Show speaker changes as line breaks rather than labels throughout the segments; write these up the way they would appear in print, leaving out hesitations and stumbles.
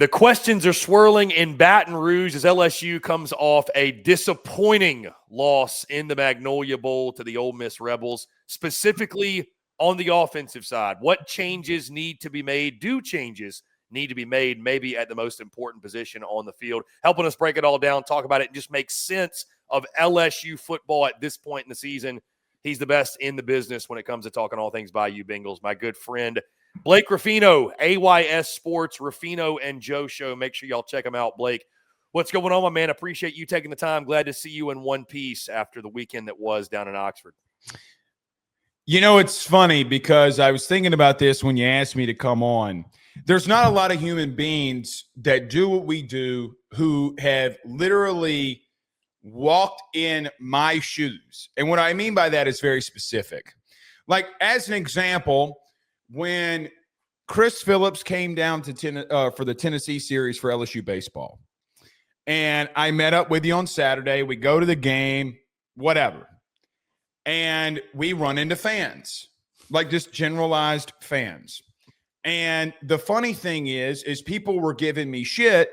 The questions are swirling in Baton Rouge as LSU comes off a disappointing loss in the Magnolia Bowl to the Ole Miss Rebels, specifically on the offensive side. What changes need to be made? Do changes need to be made, maybe at the most important position on the field? Helping us break it all down, talk about it, and just make sense of LSU football at this point in the season. He's the best in the business when it comes to talking all things Bayou Bengals. My good friend, Blake Ruffino, AYS Sports, Ruffino and Joe Show. Make sure y'all check him out, Blake. What's going on, my man? Appreciate you taking the time. Glad to see you in one piece after the weekend that was down in Oxford.
You know, it's funny because I was thinking about this when you asked me to come on. There's not a lot of human beings that do what we do who have literally walked in my shoes. And what I mean by that is very specific. Like, as an example, when Chris Phillips came down to for the Tennessee series for LSU baseball, and I met up with you on Saturday, we go to the game, whatever, and we run into fans, like just generalized fans. And the funny thing is people were giving me shit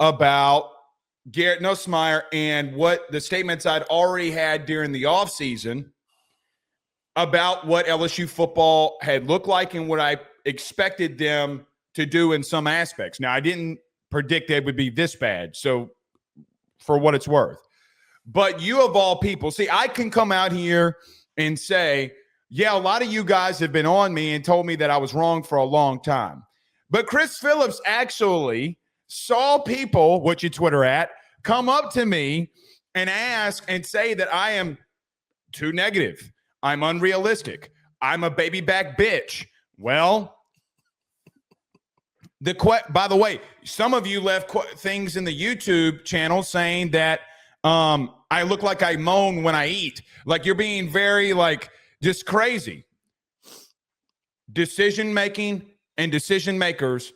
about Garrett Nussmeier and what the statements I'd already had during the offseason about what LSU football had looked like and what I expected them to do in some aspects. Now, I didn't predict they would be this bad, so for what it's worth. But you of all people, see, I can come out here and say, yeah, a lot of you guys have been on me and told me that I was wrong for a long time. But Chris Phillips actually saw people, what you Twitter at, come up to me and ask and say that I am too negative. I'm unrealistic. I'm a baby back bitch. Well, by the way, some of you left things in the YouTube channel saying that I look like I moan when I eat. Like, you're being very, like, just crazy. Decision making and decision makers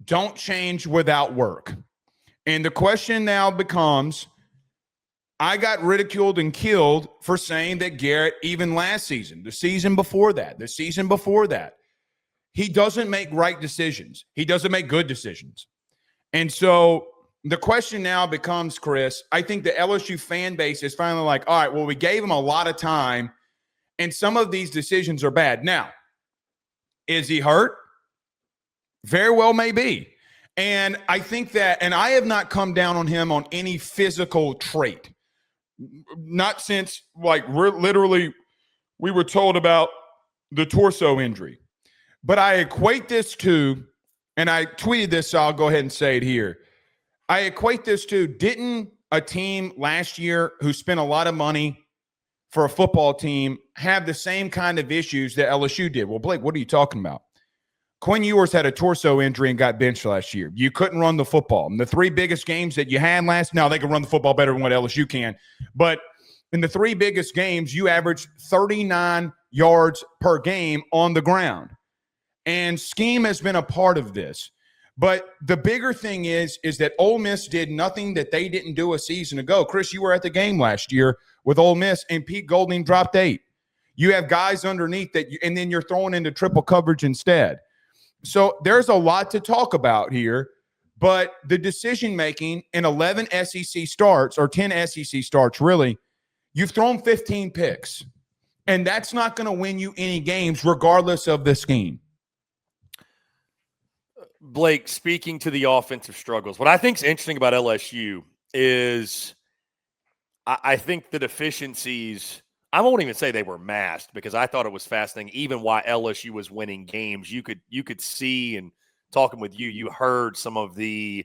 don't change without work. And the question now becomes, I got ridiculed and killed for saying that Garrett, even last season, the season before that, he doesn't make right decisions. He doesn't make good decisions. And so the question now becomes, Chris, I think the LSU fan base is finally like, all right, well, we gave him a lot of time, and some of these decisions are bad. Now, is he hurt? Very well may be. And I think that, and I have not come down on him on any physical trait. Not since, like, we were told about the torso injury. But I equate this to, and I tweeted this, so I'll go ahead and say it here. I equate this to, didn't a team last year who spent a lot of money for a football team have the same kind of issues that LSU did? Well, Blake, what are you talking about? Quinn Ewers had a torso injury and got benched last year. You couldn't run the football. And the three biggest games that you had now they can run the football better than what LSU can. But in the three biggest games, you averaged 39 yards per game on the ground. And scheme has been a part of this. But the bigger thing is that Ole Miss did nothing that they didn't do a season ago. Chris, you were at the game last year with Ole Miss, and Pete Golding dropped 8. You have guys underneath that, and then you're throwing into triple coverage instead. So there's a lot to talk about here, but the decision-making in 11 SEC starts, or 10 SEC starts, really, you've thrown 15 picks, and that's not going to win you any games regardless of the scheme.
Blake, speaking to the offensive struggles, what I think is interesting about LSU is I think the deficiencies – I won't even say they were masked, because I thought it was fascinating. Even while LSU was winning games, you could see, and talking with you heard some of there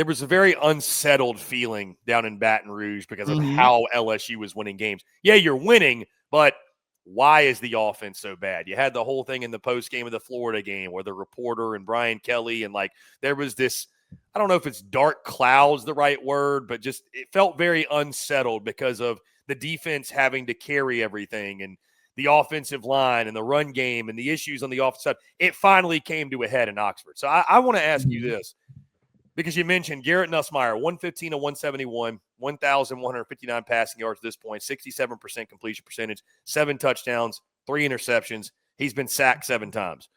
was a very unsettled feeling down in Baton Rouge because of how LSU was winning games. Yeah, you're winning, but why is the offense so bad? You had the whole thing in the post game of the Florida game where the reporter and Brian Kelly, and like there was this, I don't know if it's dark clouds the right word, but just it felt very unsettled because of the defense having to carry everything and the offensive line and the run game and the issues on the offensive side. It finally came to a head in Oxford. So I want to ask you this, because you mentioned Garrett Nussmeier, 115 of 171, 1,159 passing yards at this point, 67% completion percentage, 7 touchdowns, 3 interceptions. He's been sacked 7 times.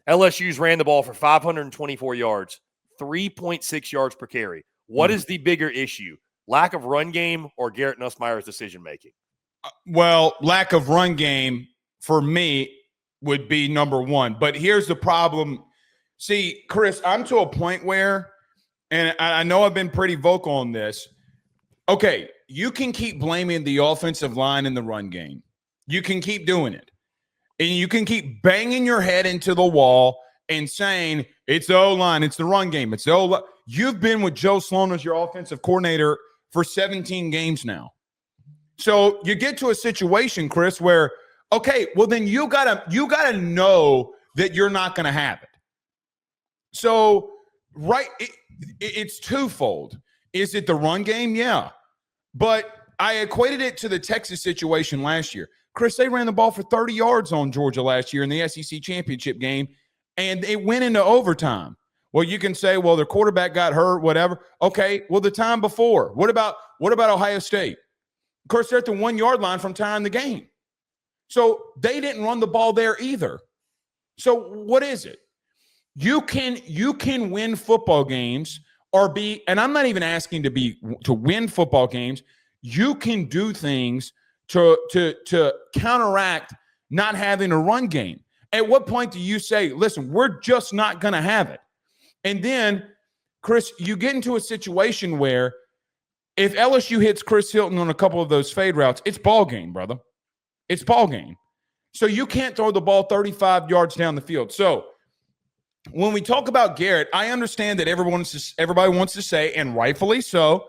LSU's ran the ball for 524 yards, 3.6 yards per carry. What is the bigger issue? Lack of run game or Garrett Nussmeier's decision-making?
Well, lack of run game for me would be number one. But here's the problem. See, Chris, I'm to a point where, and I know I've been pretty vocal on this. Okay, you can keep blaming the offensive line in the run game. You can keep doing it. And you can keep banging your head into the wall and saying, it's the O-line, it's the run game, it's the O-line. You've been with Joe Sloan as your offensive coordinator for 17 games now. So you get to a situation, Chris, where, okay, well then you gotta know that you're not going to have it. So, right, it's twofold. Is it the run game? Yeah. But I equated it to the Texas situation last year. Chris, they ran the ball for 30 yards on Georgia last year in the SEC championship game, and it went into overtime. Well, you can say, well, their quarterback got hurt, whatever. Okay, well, the time before. What about Ohio State? Of course, they're at the 1 yard line from tying the game. So they didn't run the ball there either. So what is it? You can win football games or be, and I'm not even asking to win football games. You can do things to counteract not having a run game. At what point do you say, listen, we're just not going to have it? And then, Chris, you get into a situation where if LSU hits Chris Hilton on a couple of those fade routes, it's ball game, brother. It's ball game. So you can't throw the ball 35 yards down the field. So when we talk about Garrett, I understand that everybody wants to say, and rightfully so,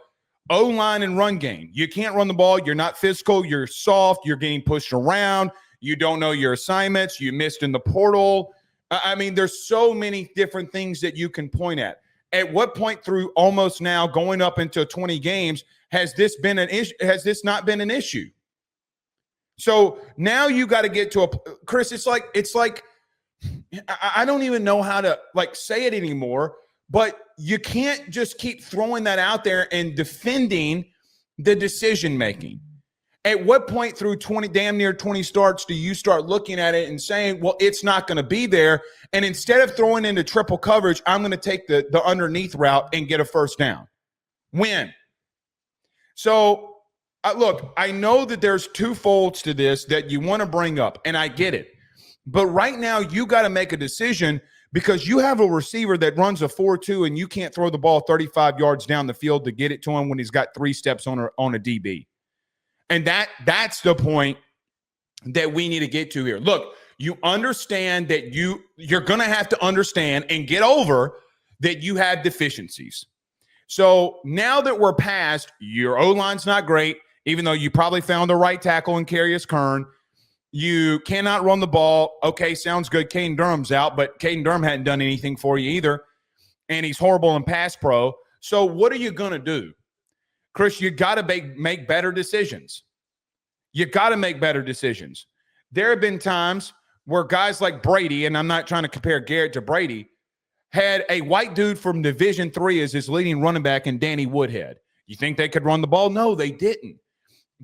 O-line and run game. You can't run the ball. You're not physical. You're soft. You're getting pushed around. You don't know your assignments. You missed in the portal. I mean, there's so many different things that you can point at. At what point through almost now going up into 20 games has this been an issue? Has this not been an issue? So now you got to get to Chris, it's like I don't even know how to say it anymore, but you can't just keep throwing that out there and defending the decision making. At what point through damn near 20 starts do you start looking at it and saying, well, it's not going to be there, and instead of throwing into triple coverage, I'm going to take the underneath route and get a first down? Win. So look, I know that there's two folds to this that you want to bring up, and I get it. But right now, you got to make a decision because you have a receiver that runs a 4.2 and you can't throw the ball 35 yards down the field to get it to him when he's got 3 steps on a DB. And that's the point that we need to get to here. Look, you understand that you're going to have to understand and get over that you have deficiencies. So now that we're past, your O-line's not great, even though you probably found the right tackle in Carius Kern. You cannot run the ball. Okay, sounds good. Caden Durham's out, but Caden Durham hadn't done anything for you either, and he's horrible in pass pro. So what are you going to do? Chris, you got to make better decisions. You got to make better decisions. There have been times where guys like Brady, and I'm not trying to compare Garrett to Brady, had a white dude from Division III as his leading running back in Danny Woodhead. You think they could run the ball? No, they didn't.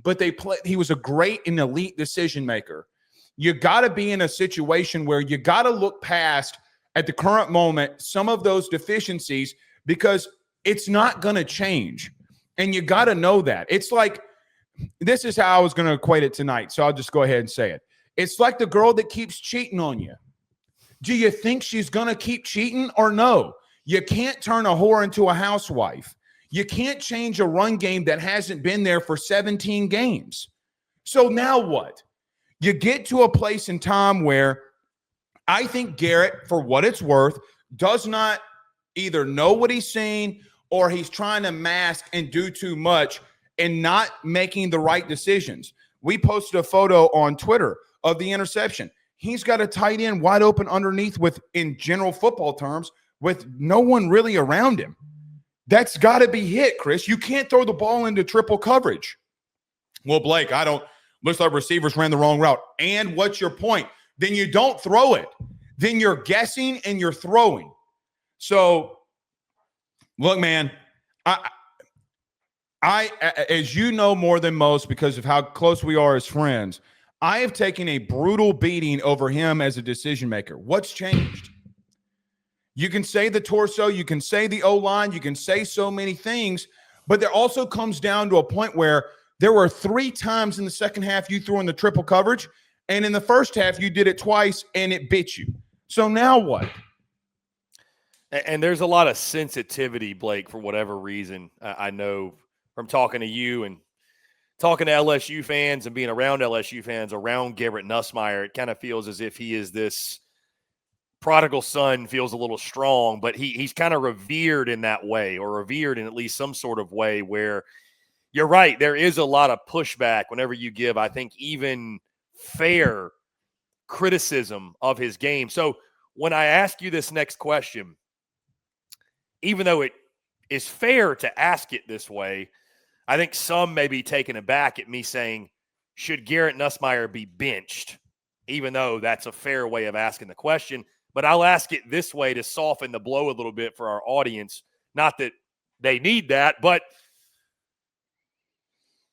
But he was a great and elite decision maker. You got to be in a situation where you got to look past, at the current moment, some of those deficiencies because it's not going to change. And you got to know that. It's like, this is how I was going to equate it tonight, so I'll just go ahead and say it. It's like the girl that keeps cheating on you. Do you think she's going to keep cheating or no? You can't turn a whore into a housewife. You can't change a run game that hasn't been there for 17 games. So now what? You get to a place in time where I think Garrett, for what it's worth, does not either know what he's seeing or he's trying to mask and do too much and not making the right decisions. We posted a photo on Twitter of the interception. He's got a tight end wide open underneath in general football terms, with no one really around him. That's got to be hit, Chris. You can't throw the ball into triple coverage. Well, Blake, looks like receivers ran the wrong route. And what's your point? Then you don't throw it. Then you're guessing and you're throwing. So, look, man, I, as you know more than most because of how close we are as friends, I have taken a brutal beating over him as a decision maker. What's changed? You can say the torso, you can say the O-line, you can say so many things, but there also comes down to a point where there were 3 times in the second half you threw in the triple coverage, and in the first half you did it twice and it bit you. So now what?
And there's a lot of sensitivity, Blake, for whatever reason. I know from talking to you and talking to LSU fans and being around LSU fans, around Garrett Nussmeier, it kind of feels as if he is this prodigal son, feels a little strong, but he's kind of revered in that way, or revered in at least some sort of way where you're right. There is a lot of pushback whenever you give, I think, even fair criticism of his game. So when I ask you this next question, even though it is fair to ask it this way, I think some may be taken aback at me saying, should Garrett Nussmeier be benched? Even though that's a fair way of asking the question. But I'll ask it this way to soften the blow a little bit for our audience. Not that they need that, but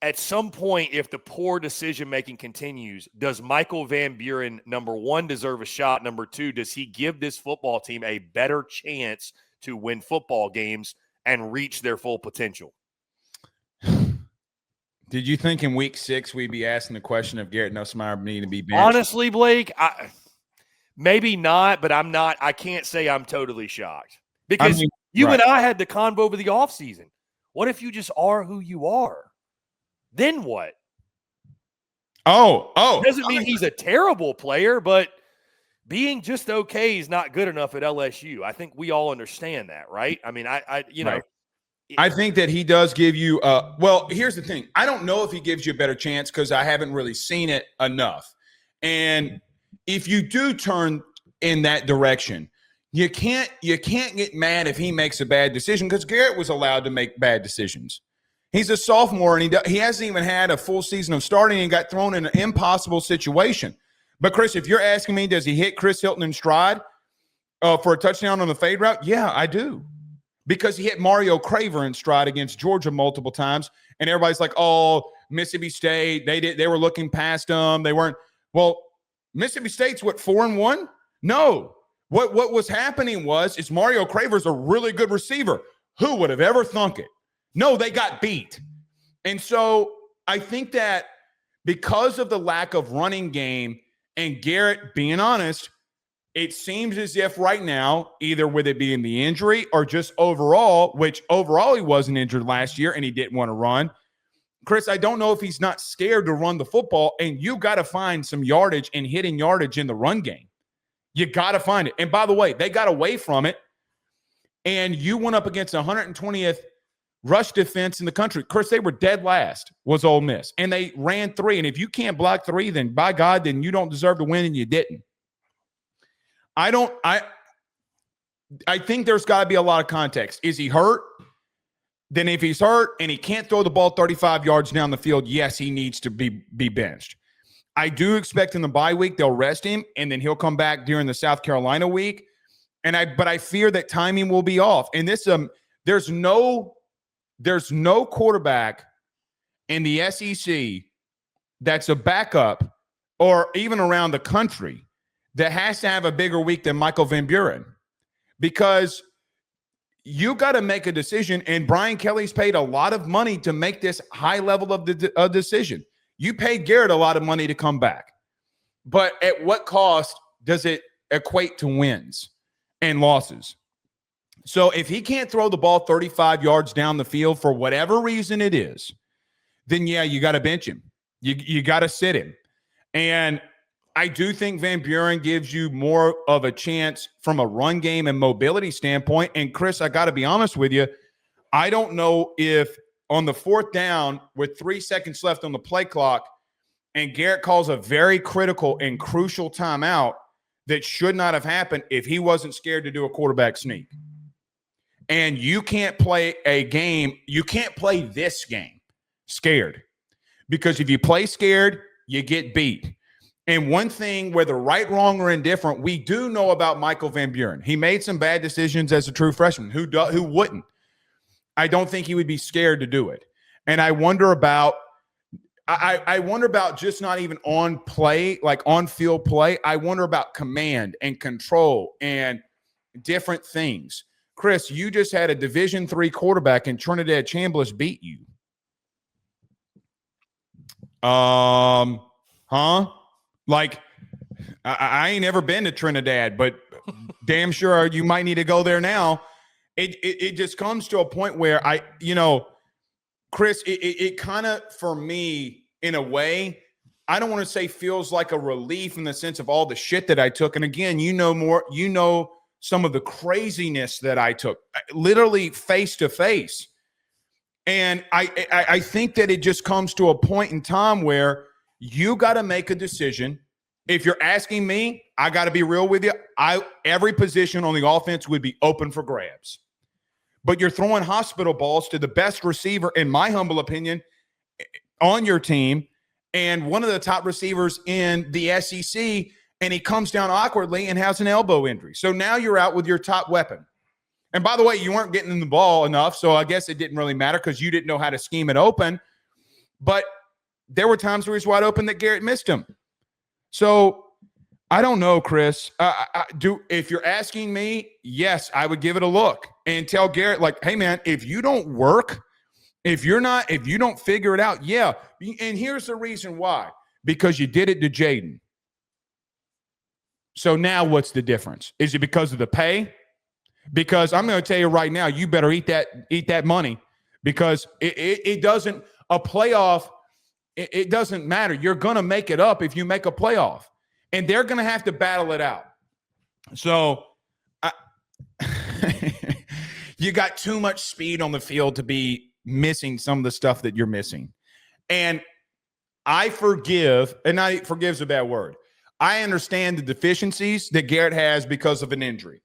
at some point, if the poor decision-making continues, does Michael Van Buren, number one, deserve a shot? Number two, does he give this football team a better chance to win football games and reach their full potential?
Did you think in week 6 we'd be asking the question if Garrett Nussmeier needed to be benched?
Honestly, Blake, maybe not, but I can't say I'm totally shocked. Because you and I had the convo over the offseason. What if you just are who you are? Then what?
Oh.
Doesn't mean he's a terrible player, but being just okay is not good enough at LSU. I think we all understand that, right? I mean,
I think that he does give you well, here's the thing. I don't know if he gives you a better chance because I haven't really seen it enough. And if you do turn in that direction, you can't get mad if he makes a bad decision, because Garrett was allowed to make bad decisions. He's a sophomore, and he hasn't even had a full season of starting and got thrown in an impossible situation. But, Chris, if you're asking me, does he hit Chris Hilton in stride for a touchdown on the fade route? Yeah, I do. Because he hit Mario Craver in stride against Georgia multiple times, and everybody's like, oh, Mississippi State, they were looking past them. They weren't. Well, Mississippi State's, 4-1? No. What was happening is Mario Craver's a really good receiver. Who would have ever thunk it? No, they got beat. And so I think that because of the lack of running game and Garrett being honest, it seems as if right now, either with it being the injury or just overall, which overall he wasn't injured last year and he didn't want to run. Chris, I don't know if he's not scared to run the football, and you got to find some yardage and hitting yardage in the run game. You got to find it. And by the way, they got away from it, and you went up against 120th rush defense in the country. Chris, they were dead last, was Ole Miss, and they ran 3. And if you can't block 3, then by God, then you don't deserve to win, and you didn't. I think there's got to be a lot of context. Is he hurt? Then if he's hurt and he can't throw the ball 35 yards down the field, yes, he needs to be benched. I do expect in the bye week they'll rest him, and then he'll come back during the South Carolina week. But I fear that timing will be off. And this there's no quarterback in the SEC that's a backup, or even around the country, that has to have a bigger week than Michael Van Buren, because you got to make a decision, and Brian Kelly's paid a lot of money to make this high level of the decision. You paid Garrett a lot of money to come back, but at what cost does it equate to wins and losses? So if he can't throw the ball 35 yards down the field for whatever reason it is, then yeah, you got to bench him. You got to sit him. And I do think Van Buren gives you more of a chance from a run game and mobility standpoint. And Chris, I got to be honest with you. I don't know if on the 4th down with 3 seconds left on the play clock and Garrett calls a very critical and crucial timeout that should not have happened if he wasn't scared to do a quarterback sneak. And you can't play a game. You can't play this game scared, because if you play scared, you get beat. And one thing, whether right, wrong, or indifferent, we do know about Michael Van Buren. He made some bad decisions as a true freshman. Who wouldn't? I don't think he would be scared to do it. And I wonder about just not even on play, like on field play. I wonder about command and control and different things. Chris, you just had a Division III quarterback in Trinidad Chambliss beat you. Like, I ain't ever been to Trinidad, but damn sure you might need to go there now. It just comes to a point where Chris, it kind of, for me, in a way, I don't want to say feels like a relief in the sense of all the shit that I took. And again, some of the craziness that I took, literally face to face. And I think that it just comes to a point in time where you got to make a decision. If you're asking me, I got to be real with you. Every position on the offense would be open for grabs. But you're throwing hospital balls to the best receiver, in my humble opinion, on your team, and one of the top receivers in the SEC, and he comes down awkwardly and has an elbow injury. So now you're out with your top weapon. And by the way, you weren't getting in the ball enough, so I guess it didn't really matter because you didn't know how to scheme it open. But there were times where he was wide open that Garrett missed him. So I don't know, Chris. If you're asking me, yes, I would give it a look and tell Garrett, like, hey, man, if you don't work, if you don't figure it out, yeah. And here's the reason why. Because you did it to Jaden. So now what's the difference? Is it because of the pay? Because I'm going to tell you right now, you better eat that money, because it doesn't – a playoff, it doesn't matter. You're going to make it up if you make a playoff. And they're going to have to battle it out. So you got too much speed on the field to be missing some of the stuff that you're missing. And I forgive, and not forgive's a bad word. I understand the deficiencies that Garrett has because of an injury.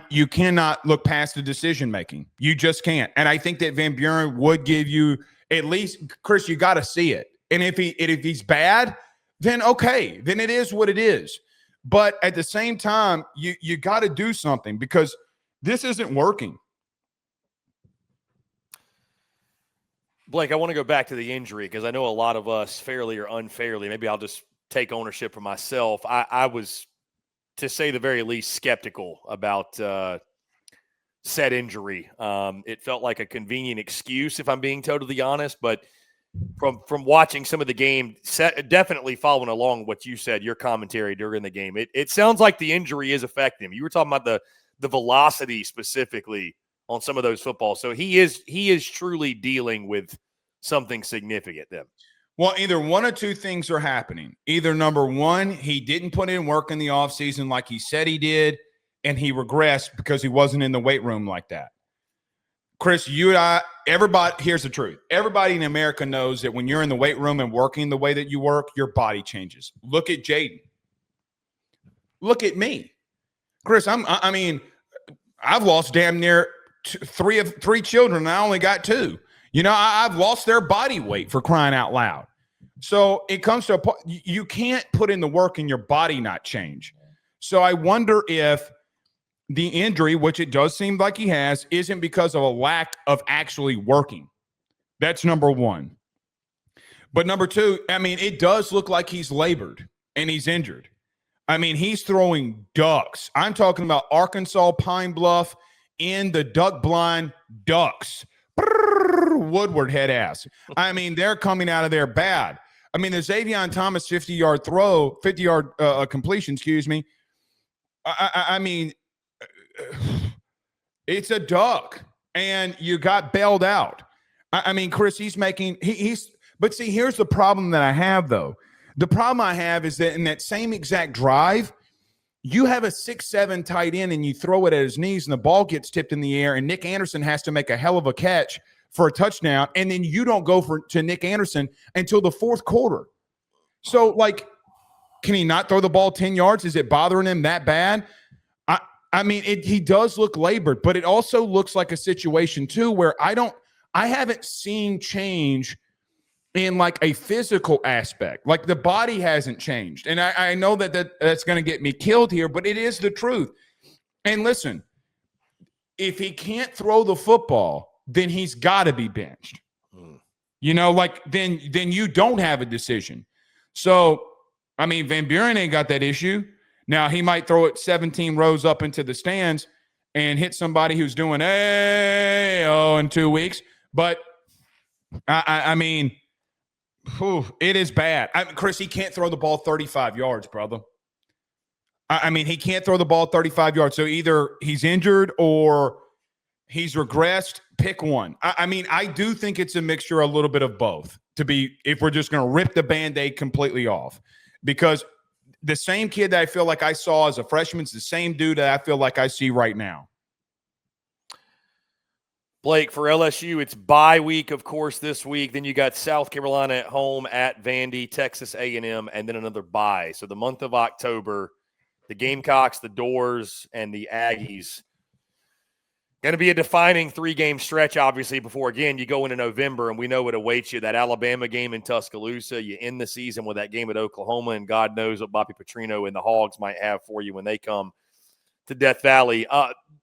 You cannot look past the decision-making. You just can't. And I think that Van Buren would give you at least, Chris, you got to see it. And if he's bad, then okay, then it is what it is. But at the same time, you got to do something, because this isn't working.
Blake, I want to go back to the injury, because I know a lot of us, fairly or unfairly, maybe I'll just take ownership for myself. I was, to say the very least, skeptical about said injury. It felt like a convenient excuse, if I'm being totally honest, but from watching some of the game, definitely following along what you said, your commentary during the game, it sounds like the injury is affecting him. You were talking about the velocity specifically on some of those footballs. So he is truly dealing with something significant then.
Well, either one or two things are happening. Either number one, he didn't put in work in the offseason like he said he did, and he regressed because he wasn't in the weight room like that. Chris, you and I, everybody, here's the truth. Everybody in America knows that when you're in the weight room and working the way that you work, your body changes. Look at Jaden. Look at me. Chris, I've lost damn near three children, and I only got two. I've lost their body weight, for crying out loud. So it comes to a point, you can't put in the work and your body not change. So I wonder if the injury, which it does seem like he has, isn't because of a lack of actually working. That's number one. But number two, it does look like he's labored and he's injured. He's throwing ducks. I'm talking about Arkansas, Pine Bluff, in the duck blind ducks. Woodward head ass. They're coming out of there bad. The Xavion Thomas 50-yard completion, excuse me. It's a duck, and you got bailed out. Chris, but see, here's the problem that I have, though. The problem I have is that in that same exact drive, you have a 6'7" tight end, and you throw it at his knees, and the ball gets tipped in the air, and Nick Anderson has to make a hell of a catch for a touchdown, and then you don't go to Nick Anderson until the fourth quarter. So, can he not throw the ball 10 yards? Is it bothering him that bad? He does look labored, but it also looks like a situation, too, where I haven't seen change in a physical aspect. The body hasn't changed. And I know that's going to get me killed here, but it is the truth. And listen, if he can't throw the football, then he's got to be benched. Then you don't have a decision. So, Van Buren ain't got that issue. Now, he might throw it 17 rows up into the stands and hit somebody who's doing in 2 weeks. But, I mean, it is bad. Chris, he can't throw the ball 35 yards, brother. I mean, he can't throw the ball 35 yards. So either he's injured or he's regressed. Pick one. I mean, I do think it's a mixture, a little bit of both, if we're just going to rip the Band-Aid completely off. Because the same kid that I feel like I saw as a freshman is the same dude that I feel like I see right now.
Blake, for LSU, it's bye week, of course, this week. Then you got South Carolina at home at Vandy, Texas A&M, and then another bye. So the month of October, the Gamecocks, the Doors, and the Aggies. Going to be a defining 3-game stretch, obviously, before, again, you go into November, and we know what awaits you. That Alabama game in Tuscaloosa, you end the season with that game at Oklahoma, and God knows what Bobby Petrino and the Hogs might have for you when they come to Death Valley.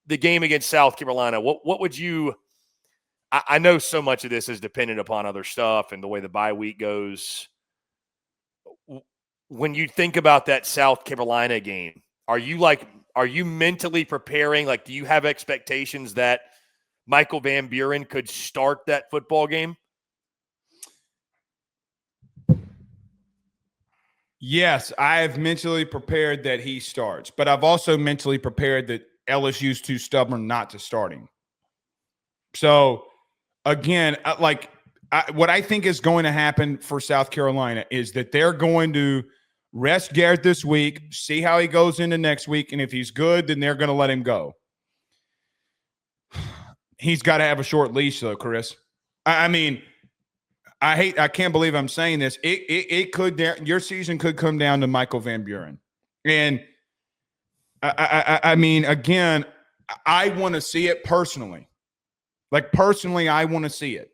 The game against South Carolina, what would you – I know so much of this is dependent upon other stuff and the way the bye week goes. When you think about that South Carolina game, are you mentally preparing? Like, do you have expectations that Michael Van Buren could start that football game?
Yes, I have mentally prepared that he starts, but I've also mentally prepared that LSU's too stubborn not to start him. So, again, what I think is going to happen for South Carolina is that they're going to rest Garrett this week, see how he goes into next week, and if he's good, then they're going to let him go. He's got to have a short leash, though, Chris. I mean, I can't believe I'm saying this. Your season could come down to Michael Van Buren. And I mean, again, I want to see it personally. Like, personally, I want to see it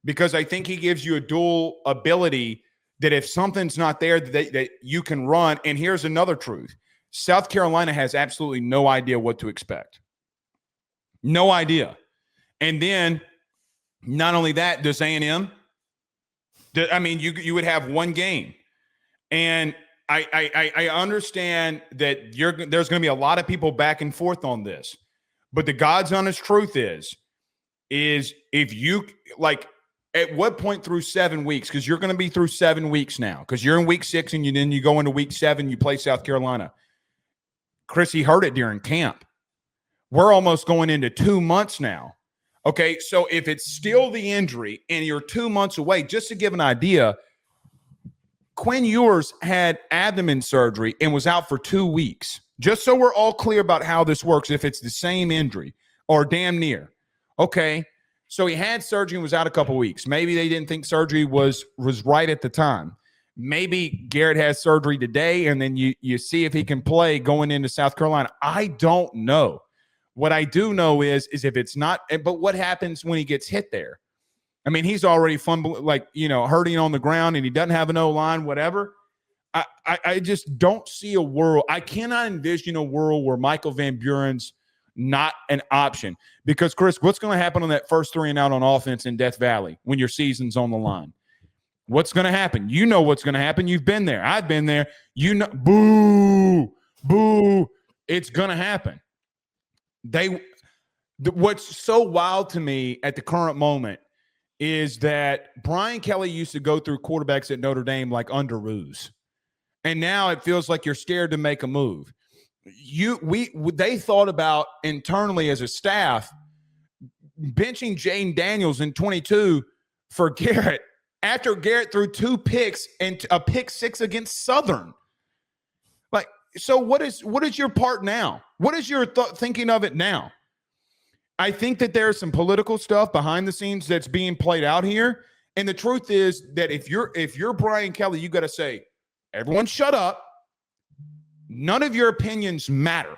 because I think he gives you a dual ability that if something's not there, that you can run. And here's another truth. South Carolina has absolutely no idea what to expect. No idea. And then not only that, does A&M, I mean, you would have one game. And I understand that there's going to be a lot of people back and forth on this. But the God's honest truth is if you, like, at what point through 7 weeks, because you're going to be through 7 weeks now, because you're in week 6 and then you go into week 7, you play South Carolina. Chris, he heard it during camp. We're almost going into 2 months now. Okay, so if it's still the injury and you're 2 months away, just to give an idea, Quinn Ewers had abdomen surgery and was out for 2 weeks. Just so we're all clear about how this works, if it's the same injury or damn near. Okay, so he had surgery and was out a couple weeks. Maybe they didn't think surgery was right at the time. Maybe Garrett has surgery today, and then you see if he can play going into South Carolina. I don't know. What I do know is if it's not – but what happens when he gets hit there? I mean, he's already hurting on the ground, and he doesn't have an O-line, whatever. I just don't see a world – I cannot envision a world where Michael Van Buren's not an option. Because, Chris, what's going to happen on that first 3 and out on offense in Death Valley when your season's on the line? What's going to happen? You know what's going to happen. You've been there. I've been there. You know, boo, boo. It's going to happen. What's so wild to me at the current moment is that Brian Kelly used to go through quarterbacks at Notre Dame like under ruse. And now it feels like you're scared to make a move. They thought about internally as a staff benching Jaden Daniels in 22 for Garrett after Garrett threw 2 picks and a pick 6 against Southern. Like, so what is your part now? What is your thinking of it now? I think that there's some political stuff behind the scenes that's being played out here. And the truth is that if you're Brian Kelly, you got to say, everyone shut up. None of your opinions matter.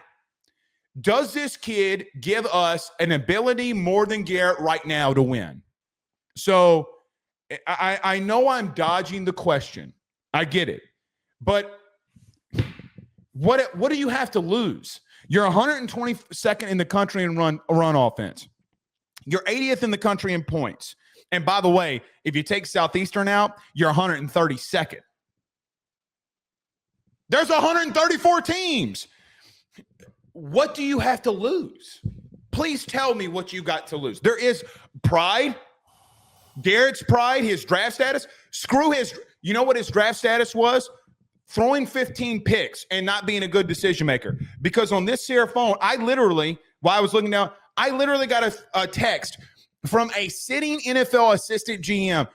Does this kid give us an ability more than Garrett right now to win? So I know I'm dodging the question. I get it. But what do you have to lose? You're 122nd in the country in run offense. You're 80th in the country in points. And by the way, if you take Southeastern out, you're 132nd. There's 134 teams. What do you have to lose? Please tell me what you got to lose. There is pride. Garrett's pride, his draft status. Screw his, you know what his draft status was? Throwing 15 picks and not being a good decision maker. Because on this here phone, while I was looking down, I literally got a text from a sitting NFL assistant GM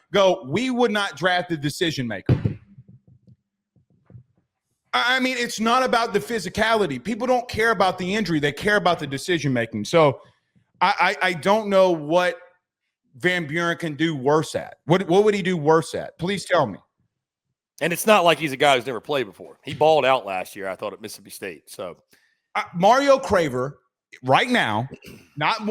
we would not draft the decision maker. I mean, it's not about the physicality. People don't care about the injury. They care about the decision making. So I don't know what Van Buren can do worse at. What would he do worse at? Please tell me.
And it's not like he's a guy who's never played before. He balled out last year, I thought, at Mississippi State. So
Mario Craver, right now, not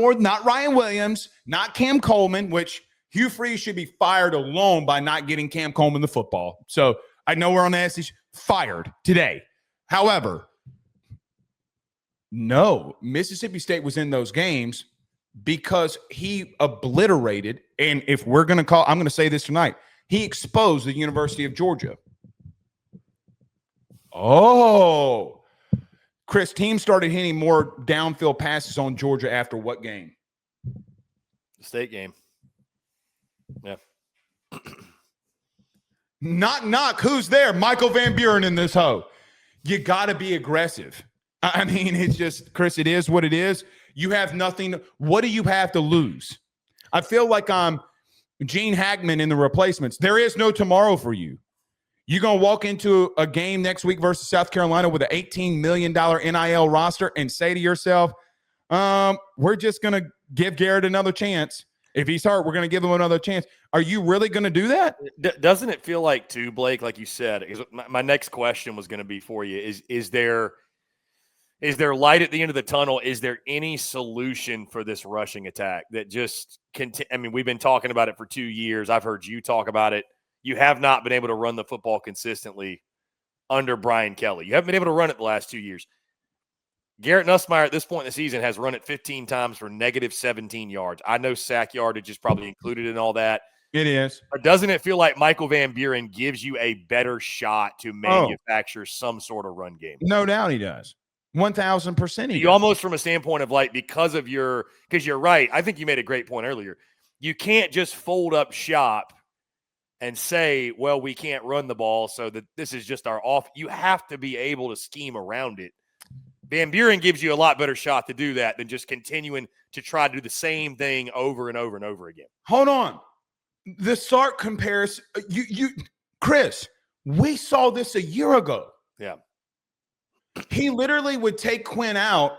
Ryan Williams, not Cam Coleman, which Hugh Freeze should be fired alone by not getting Cam Coleman the football. So I know we're on the SEC. Fired today. However, no, Mississippi State was in those games because he obliterated, and if we're going to I'm going to say this tonight, he exposed the University of Georgia. Oh, Chris, teams started hitting more downfield passes on Georgia after what game?
The State game. Yeah.
Knock. Who's there? Michael Van Buren in this hoe. You got to be aggressive. I mean, it's just, Chris, it is what it is. You have nothing. What do you have to lose? I feel like I'm Gene Hackman in The Replacements. There is no tomorrow for you. You're going to walk into a game next week versus South Carolina with an $18 million NIL roster and say to yourself, we're just going to give Garrett another chance. If he's hurt, we're going to give him another chance. Are you really going to do that?
Doesn't it feel like, too, Blake, like you said, my next question was going to be for you, is there light at the end of the tunnel? Is there any solution for this rushing attack that just I mean, we've been talking about it for 2 years. I've heard you talk about it. You have not been able to run the football consistently under Brian Kelly. You haven't been able to run it the last 2 years. Garrett Nussmeier at this point in the season has run it 15 times for negative 17 yards. I know sack yardage is probably included in all that.
It is.
But doesn't it feel like Michael Van Buren gives you a better shot to manufacture some sort of run game?
No doubt he does. 1,000%.
You almost from a standpoint of like, because you're right. I think you made a great point earlier. You can't just fold up shop and say, well, we can't run the ball, so that this is just our off. You have to be able to scheme around it. Van Buren gives you a lot better shot to do that than just continuing to try to do the same thing over and over and over again.
Hold on. The Sark comparison, Chris, we saw this a year ago.
Yeah.
He literally would take Quinn out,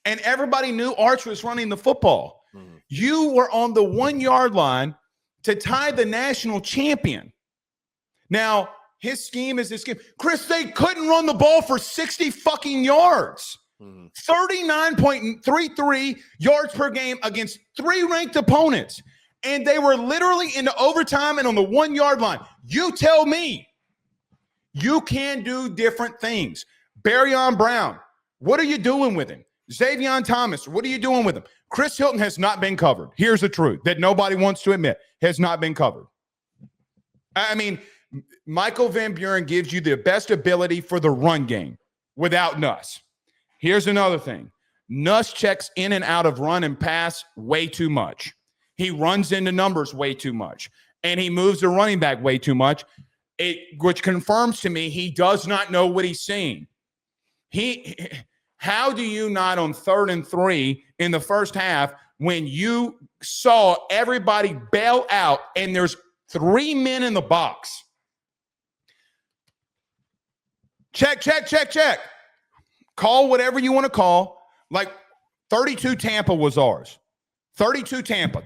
and everybody knew Arch was running the football. Mm-hmm. You were on the 1 yard line to tie the national champion. Now, his scheme is this scheme. Chris, they couldn't run the ball for 60 fucking yards. 39.33 yards per game against 3 ranked opponents. And they were literally into overtime and on the 1 yard line. You tell me. You can do different things. Barryon Brown, what are you doing with him? Xavier Thomas, what are you doing with him? Chris Hilton has not been covered. Here's the truth that nobody wants to admit. Has not been covered. I mean, Michael Van Buren gives you the best ability for the run game without Nuss. Here's another thing. Nuss checks in and out of run and pass way too much. He runs into numbers way too much. And he moves the running back way too much, which confirms to me he does not know what he's seeing. How do you not on 3rd and 3 in the first half when you saw everybody bail out and there's 3 men in the box? Check. Call whatever you want to call. Like 32 Tampa was ours. 32 Tampa.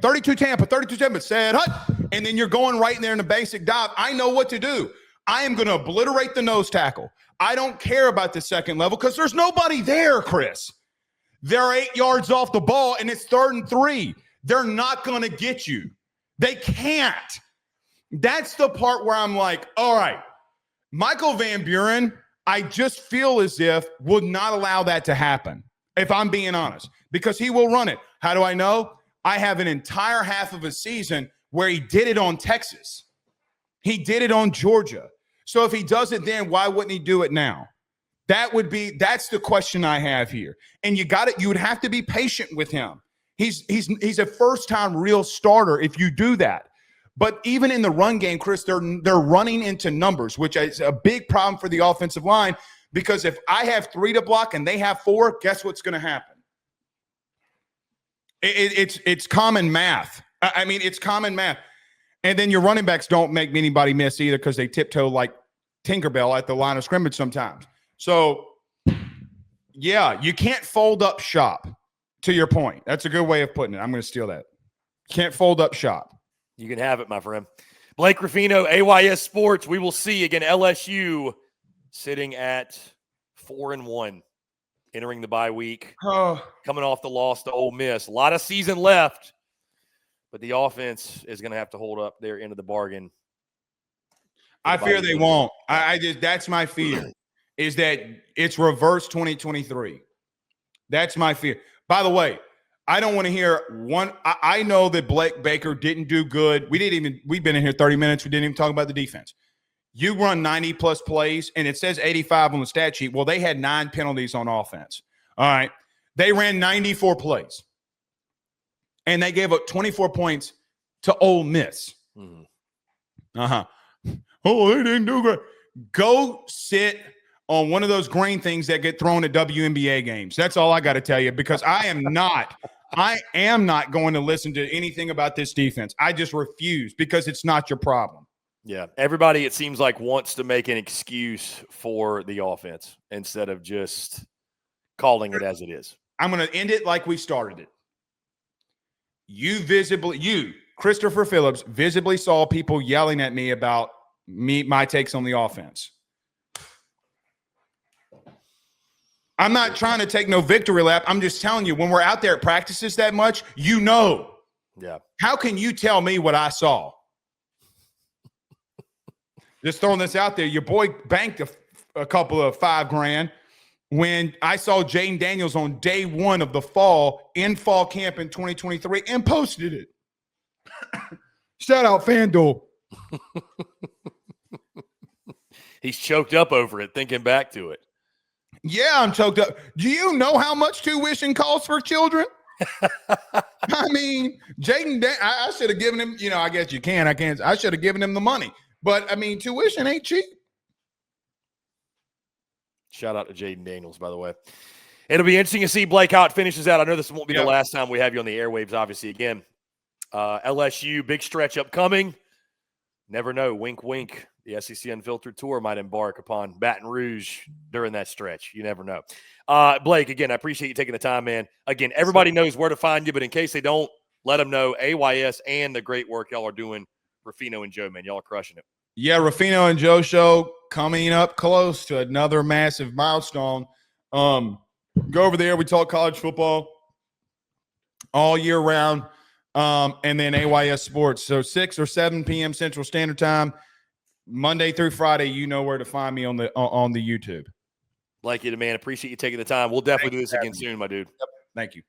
Said, hut. And then you're going right in there in the basic dive. I know what to do. I am going to obliterate the nose tackle. I don't care about the second level because there's nobody there, Chris. They're 8 yards off the ball, and it's 3rd and 3. They're not going to get you. They can't. That's the part where I'm like, all right, Michael Van Buren, I just feel as if would not allow that to happen, if I'm being honest, because he will run it. How do I know? I have an entire half of a season where he did it on Texas. He did it on Georgia. So if he does it then, why wouldn't he do it now? That's the question I have here. And you would have to be patient with him. He's a first-time real starter if you do that. But even in the run game, Chris, they're running into numbers, which is a big problem for the offensive line, because if I have 3 to block and they have 4, guess what's going to happen? It's common math. I mean, it's common math. And then your running backs don't make anybody miss either, because they tiptoe like Tinkerbell at the line of scrimmage sometimes. So, yeah, you can't fold up shop, to your point. That's a good way of putting it. I'm going to steal that. Can't fold up shop.
You can have it, my friend. Blake Ruffino, AYS Sports. We will see again. LSU sitting at 4-1, entering the bye week, coming off the loss to Ole Miss. A lot of season left, but the offense is going to have to hold up their end of the bargain.
I fear they won't. That's my fear, is that it's reverse 2023. That's my fear. By the way, I don't want to hear one. I know that Blake Baker didn't do good. We've been in here 30 minutes. We didn't even talk about the defense. You run 90 plus plays and it says 85 on the stat sheet. Well, they had 9 penalties on offense. All right. They ran 94 plays and they gave up 24 points to Ole Miss. Oh, they didn't do good. Go sit on one of those green things that get thrown at WNBA games. That's all I got to tell you, because I am not going to listen to anything about this defense. I just refuse, because it's not your problem.
Yeah. Everybody, it seems like, wants to make an excuse for the offense instead of just calling it as it is.
I'm going to end it like we started it. You, Christopher Phillips, visibly saw people yelling at me about my takes on the offense. I'm not trying to take no victory lap. I'm just telling you, when we're out there at practices that much, you know.
Yeah.
How can you tell me what I saw? Just throwing this out there. Your boy banked a couple of $5,000 when I saw Jaden Daniels on day 1 of the fall camp in 2023 and posted it. Shout out FanDuel.
He's choked up over it, thinking back to it.
Yeah, I'm choked up. Do you know how much tuition costs for children? I mean, Jaden, I should have given him, I guess you can. I can't. I should have given him the money. But, I mean, tuition ain't cheap.
Shout out to Jaden Daniels, by the way. It'll be interesting to see, Blake, how it finishes out. I know this won't be the last time we have you on the airwaves, obviously, again. LSU, big stretch upcoming. Never know. Wink, wink. The SEC Unfiltered Tour might embark upon Baton Rouge during that stretch. You never know. Blake, again, I appreciate you taking the time, man. Again, everybody knows where to find you, but in case they don't, let them know AYS and the great work y'all are doing. Ruffino and Joe, man, y'all are crushing it.
Yeah, Ruffino and Joe show coming up close to another massive milestone. Go over there. We talk college football all year round, and then AYS Sports. So 6 or 7 p.m. Central Standard Time. Monday through Friday, you know where to find me on the YouTube.
Like you, man. Appreciate you taking the time. We'll definitely do this again soon, my dude.
Yep. Thank you.